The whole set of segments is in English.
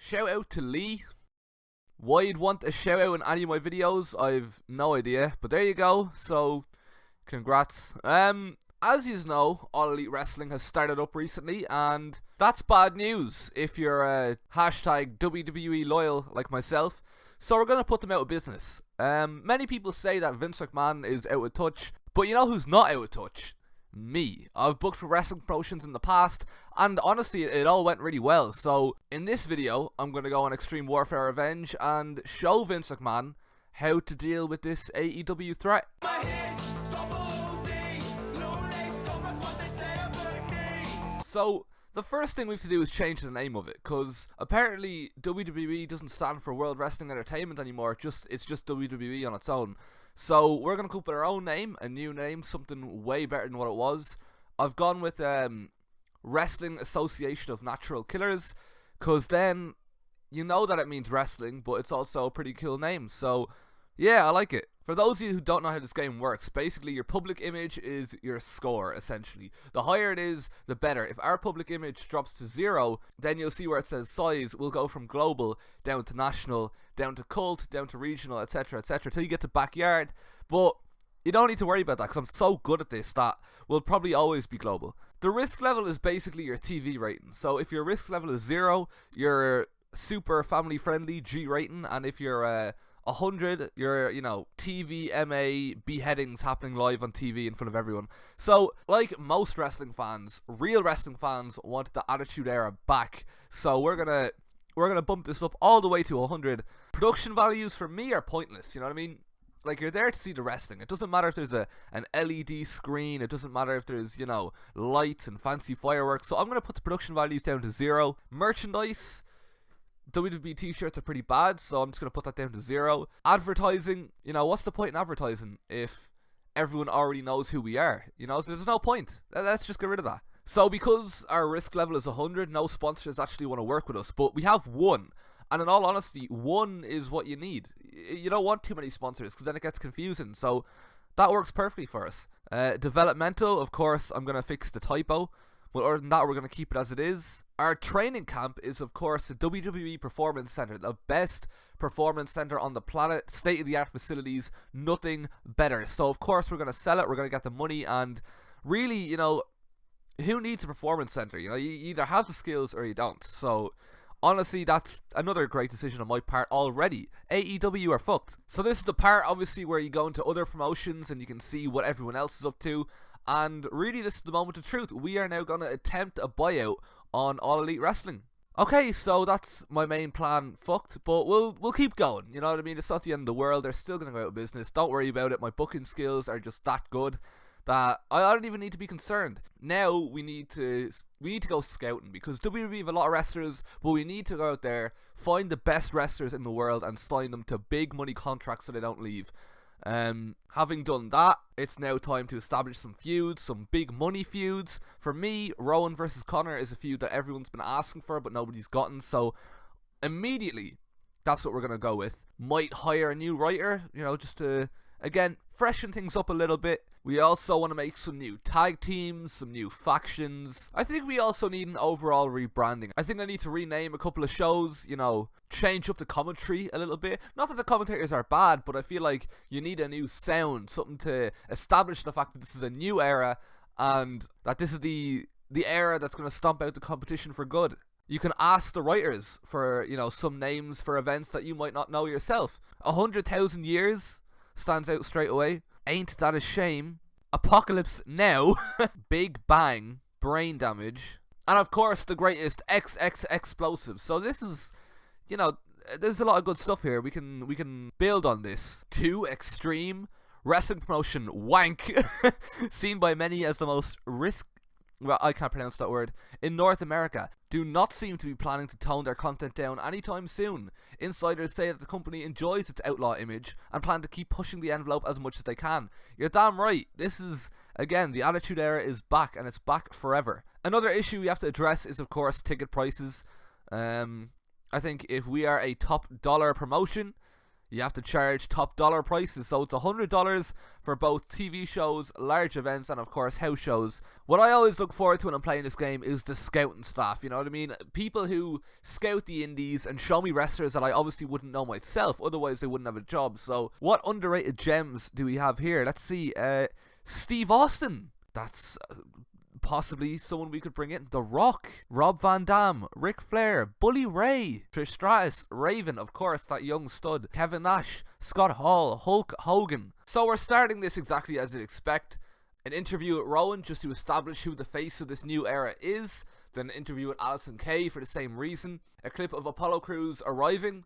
Shout out to Lee. Why you'd want a shout out in any of my videos, I've no idea. But there you go. So, congrats. As you know, All Elite Wrestling has started up recently, and that's bad news if you're a hashtag WWE loyal like myself. So we're going to put them out of business. Many people say that Vince McMahon is out of touch, but you know who's not out of touch? Me. I've booked for wrestling promotions in the past, and honestly, it all went really well. So in this video, I'm going to go on Extreme Warfare Revenge and show Vince McMahon how to deal with this AEW threat. So the first thing we have to do is change the name of it, because apparently WWE doesn't stand for World Wrestling Entertainment anymore. It's just WWE on its own. So we're going to come up with our own name, a new name, something way better than what it was. I've gone with Wrestling Association of Natural Killers, because then you know that it means wrestling, but it's also a pretty cool name. So yeah, I like it. For those of you who don't know how this game works, basically your public image is your score, essentially. The higher it is, the better. If our public image drops to 0, then you'll see where it says size will go from global down to national, down to cult, down to regional, etc, etc, till you get to backyard. But you don't need to worry about that, because I'm so good at this that we'll probably always be global. The risk level is basically your TV rating. So if your risk level is 0, you're super family friendly, G rating, and if you're 100, you're, TV, MA, beheadings happening live on TV in front of everyone. So, like most wrestling fans, real wrestling fans want the Attitude Era back. So we're gonna bump this up all the way to 100. Production values for me are pointless, you know what I mean? Like, you're there to see the wrestling. It doesn't matter if there's an LED screen. It doesn't matter if there's, lights and fancy fireworks. So I'm gonna put the production values down to 0. Merchandise, WWE t-shirts are pretty bad, so I'm just going to put that down to 0. Advertising, what's the point in advertising if everyone already knows who we are? So there's no point. Let's just get rid of that. So because our risk level is 100, no sponsors actually want to work with us, but we have 1. And in all honesty, 1 is what you need. You don't want too many sponsors, because then it gets confusing. So that works perfectly for us. Developmental, of course, I'm going to fix the typo. But other than that, we're going to keep it as it is. Our training camp is, of course, the WWE Performance Center, the best performance center on the planet, state-of-the-art facilities, nothing better. So, of course, we're going to sell it, we're going to get the money, and really, who needs a performance center? You either have the skills or you don't. So, honestly, that's another great decision on my part already. AEW are fucked. So this is the part, obviously, where you go into other promotions and you can see what everyone else is up to. And really, this is the moment of truth. We are now going to attempt a buyout on All Elite Wrestling. Okay, so that's my main plan fucked, but we'll keep going. You know what I mean? It's not the end of the world. They're still going to go out of business. Don't worry about it. My booking skills are just that good that I don't even need to be concerned. Now we need to go scouting, because WWE have a lot of wrestlers, but we need to go out there, find the best wrestlers in the world, and sign them to big money contracts so they don't leave. Having done that, it's now time to establish some feuds, some big money feuds. For me, Rowan versus Connor is a feud that everyone's been asking for, but nobody's gotten. So immediately, that's what we're gonna go with. Might hire a new writer, just to, again, freshen things up a little bit. We also want to make some new tag teams, some new factions. I think we also need an overall rebranding. I think I need to rename a couple of shows, change up the commentary a little bit. Not that the commentators are bad, but I feel like you need a new sound, something to establish the fact that this is a new era and that this is the era that's going to stomp out the competition for good. You can ask the writers for, some names for events that you might not know yourself. 100,000 years stands out straight away. Ain't that a shame? Apocalypse Now. Big Bang. Brain Damage. And of course the greatest XX Explosive. So this is, there's a lot of good stuff here. We can build on this. 2 Extreme. Wrestling promotion wank. Seen by many as the most well, I can't pronounce that word, in North America, do not seem to be planning to tone their content down anytime soon. Insiders say that the company enjoys its outlaw image and plan to keep pushing the envelope as much as they can. You're damn right. This is, again, the Attitude Era is back, and it's back forever. Another issue we have to address is, of course, ticket prices. I think if we are a top dollar promotion, you have to charge top dollar prices. So it's $100 for both TV shows, large events, and of course house shows. What I always look forward to when I'm playing this game is the scouting staff, you know what I mean? People who scout the indies and show me wrestlers that I obviously wouldn't know myself, otherwise they wouldn't have a job. So what underrated gems do we have here? Let's see, Steve Austin. That's possibly someone we could bring in. The Rock, Rob Van Dam, Ric Flair, Bully Ray, Trish Stratus, Raven, of course, that young stud, Kevin Nash, Scott Hall, Hulk Hogan. So we're starting this exactly as you'd expect. An interview with Rowan just to establish who the face of this new era is. Then an interview with Allysin Kay for the same reason. A clip of Apollo Crews arriving.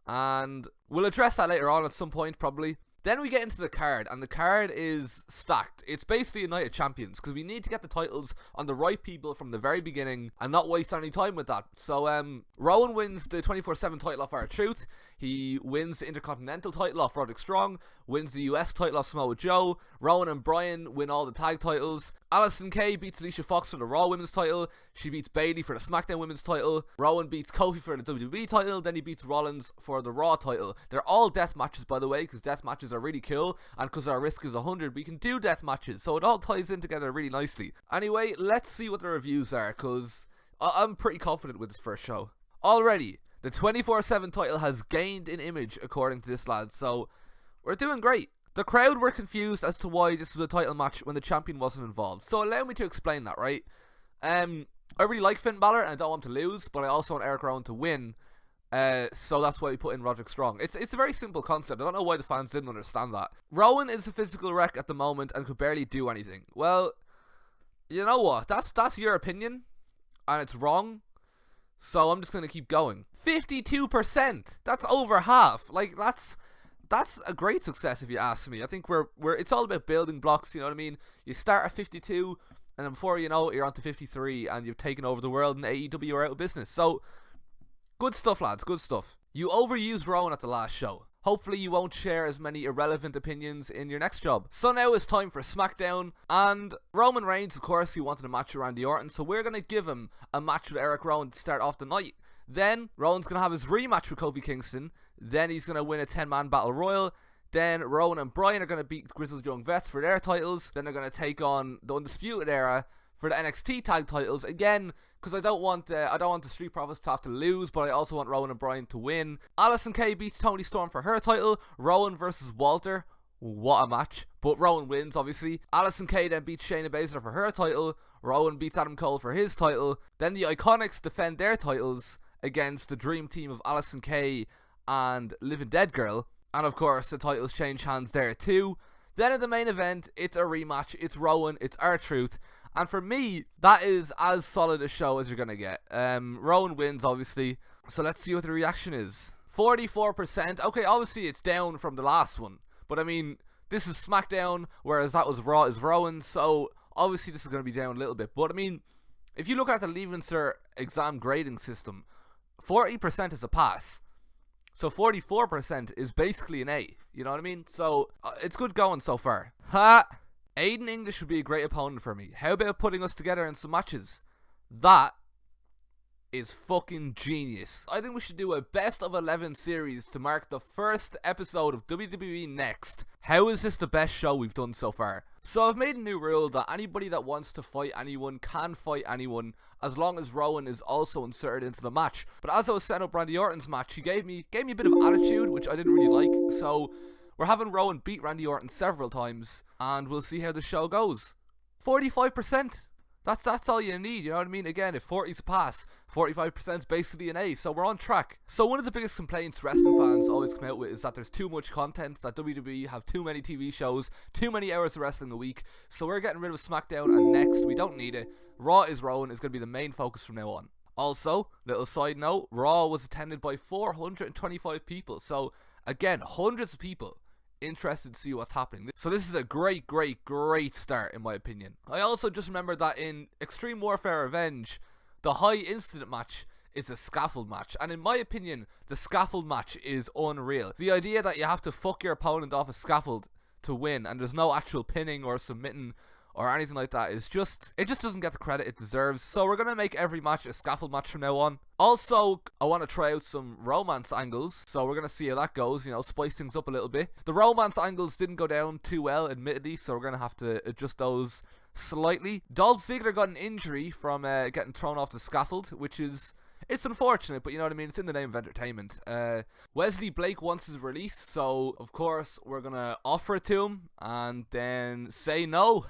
And we'll address that later on at some point probably. Then we get into the card, and the card is stacked. It's basically a night of champions, because we need to get the titles on the right people from the very beginning, and not waste any time with that. So, Rowan wins the 24/7 title off R-Truth. He wins the Intercontinental title off Roderick Strong, wins the US title off Samoa Joe. Rowan and Bryan win all the tag titles. Allysin Kay beats Alicia Fox for the Raw Women's title. She beats Bayley for the SmackDown Women's title. Rowan beats Kofi for the WWE title. Then he beats Rollins for the Raw title. They're all death matches, by the way, because death matches are really cool, and because our risk is 100, we can do death matches, so it all ties in together really nicely. Anyway, let's see what the reviews are, because I'm pretty confident with this first show. Already, the 24/7 title has gained in image, according to this lad, so we're doing great. The crowd were confused as to why this was a title match when the champion wasn't involved, so allow me to explain that, right? I really like Finn Balor, and I don't want him to lose, but I also want Eric Rowan to win. So that's why we put in Roderick Strong. It's a very simple concept. I don't know why the fans didn't understand that. Rowan is a physical wreck at the moment and could barely do anything. Well, you know what? That's your opinion, and it's wrong. So I'm just gonna keep going. 52%. That's over half. Like that's a great success if you ask me. I think we're it's all about building blocks. You know what I mean? You start at 52, and then before you know it, you're on to 53, and you've taken over the world, and AEW are out of business. So. Good stuff, lads, good stuff. You overused Rowan at the last show. Hopefully you won't share as many irrelevant opinions in your next job. So now it's time for SmackDown, and Roman Reigns, of course, he wanted a match with Randy Orton, so we're going to give him a match with Eric Rowan to start off the night. Then Rowan's going to have his rematch with Kofi Kingston, then he's going to win a 10-man Battle Royal, then Rowan and Bryan are going to beat Grizzled Young Vets for their titles, then they're going to take on the Undisputed Era for the NXT tag titles, again, because I don't want the Street Profits to have to lose, but I also want Rowan and Bryan to win. Allysin Kay beats Toni Storm for her title. Rowan versus Walter. What a match. But Rowan wins, obviously. Allysin Kay then beats Shayna Baszler for her title. Rowan beats Adam Cole for his title. Then the Iconics defend their titles against the dream team of Allysin Kay and Living Dead Girl. And of course, the titles change hands there too. Then in the main event, it's a rematch. It's Rowan. It's R-Truth. And for me, that is as solid a show as you're going to get. Rowan wins, obviously. So let's see what the reaction is. 44%. Okay, obviously it's down from the last one. But I mean, this is SmackDown, whereas that was Raw is Rowan. So obviously this is going to be down a little bit. But I mean, if you look at the Leaving Cert exam grading system, 40% is a pass. So 44% is basically an A. You know what I mean? So it's good going so far. Ha! Aiden English would be a great opponent for me. How about putting us together in some matches? That is fucking genius. I think we should do a best of 11 series to mark the first episode of WWE Next. How is this the best show we've done so far? So I've made a new rule that anybody that wants to fight anyone can fight anyone, as long as Rowan is also inserted into the match. But as I was setting up Randy Orton's match, he gave me a bit of attitude, which I didn't really like. So we're having Rowan beat Randy Orton several times, and we'll see how the show goes. 45%. That's all you need, you know what I mean? Again, if 40's a pass, 45% is basically an A, so we're on track. So one of the biggest complaints wrestling fans always come out with is that there's too much content, that WWE have too many TV shows, too many hours of wrestling a week, so we're getting rid of SmackDown, and next, we don't need it. Raw is Rowan is going to be the main focus from now on. Also, little side note, Raw was attended by 425 people, so again, hundreds of people interested to see what's happening. So this is a great start in my opinion. I also just remembered that in Extreme Warfare Revenge, the high incident match is a scaffold match, and in my opinion the scaffold match is unreal. The idea that you have to fuck your opponent off a scaffold to win, and there's no actual pinning or submitting or anything like that is just, it just doesn't get the credit it deserves. So we're going to make every match a scaffold match from now on. Also, I want to try out some romance angles, so we're going to see how that goes, you know, spice things up a little bit. The romance angles didn't go down too well, admittedly, so we're going to have to adjust those slightly. Dolph Ziggler got an injury from getting thrown off the scaffold, which is, it's unfortunate, but you know what I mean, it's in the name of entertainment. Wesley Blake wants his release, so of course we're gonna offer it to him and then say no.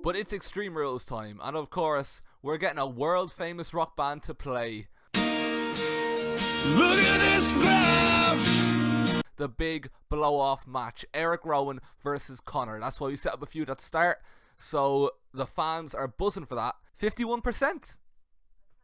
But it's Extreme Rules time, and of course we're getting a world famous rock band to play. Look at this graph! The big blow off match, Eric Rowan versus Connor. That's why we set up a feud at the start, so the fans are buzzing for that. 51%,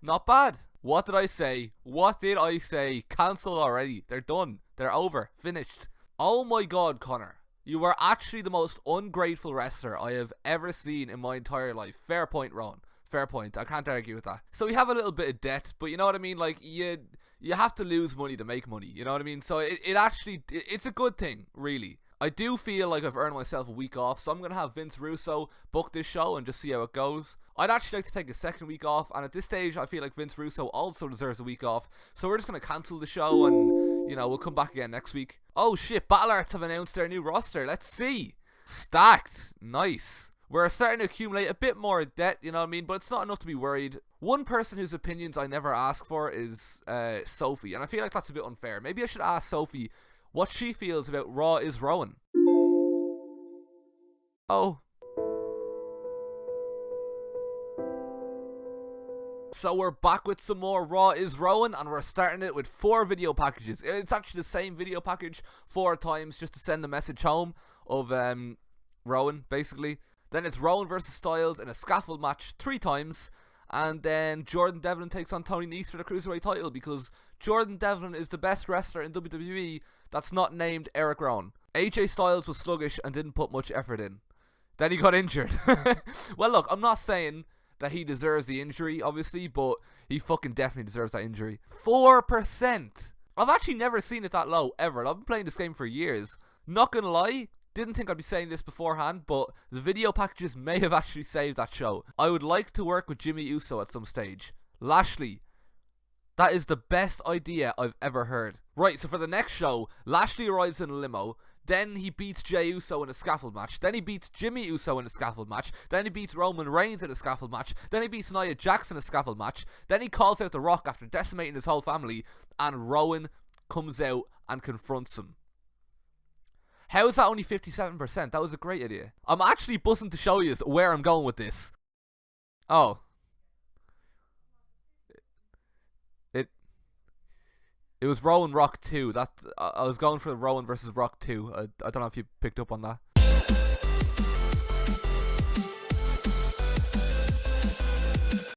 not bad. What did I say? What did I say? Cancelled already. They're done. They're over. Finished. Oh my god, Connor. You are actually the most ungrateful wrestler I have ever seen in my entire life. Fair point, Ron. Fair point. I can't argue with that. So we have a little bit of debt, but you know what I mean? Like, you have to lose money to make money. You know what I mean? So it's a good thing, really. I do feel like I've earned myself a week off, so I'm going to have Vince Russo book this show and just see how it goes. I'd actually like to take a second week off, and at this stage I feel like Vince Russo also deserves a week off, so we're just going to cancel the show and, you know, we'll come back again next week. Oh shit, Battle Arts have announced their new roster. Let's see. Stacked. Nice. We're starting to accumulate a bit more debt, you know what I mean, but it's not enough to be worried. One person whose opinions I never ask for is Sophie, and I feel like that's a bit unfair. Maybe I should ask Sophie what she feels about Raw is Rowan. Oh. So we're back with some more Raw is Rowan, and we're starting it with 4 video packages. It's actually the same video package 4 times just to send the message home of Rowan, basically. Then it's Rowan versus Styles in a scaffold match 3 times. And then Jordan Devlin takes on Tony Nese for the Cruiserweight title, because Jordan Devlin is the best wrestler in WWE that's not named Eric Rowan. AJ Styles was sluggish and didn't put much effort in. Then he got injured. Well, look, I'm not saying that he deserves the injury, obviously, but he fucking definitely deserves that injury. 4%! I've actually never seen it that low, ever. I've been playing this game for years. Not gonna lie, didn't think I'd be saying this beforehand, but the video packages may have actually saved that show. I would like to work with Jimmy Uso at some stage. Lashley. That is the best idea I've ever heard. Right, so for the next show, Lashley arrives in a limo, then he beats Jey Uso in a scaffold match, then he beats Jimmy Uso in a scaffold match, then he beats Roman Reigns in a scaffold match, then he beats Nia Jax in a scaffold match, then he calls out The Rock after decimating his whole family, and Rowan comes out and confronts him. How is that only 57%? That was a great idea. I'm actually buzzing to show you where I'm going with this. Oh. It was Rowan Rock 2. I was going for Rowan versus Rock 2. I don't know if you picked up on that.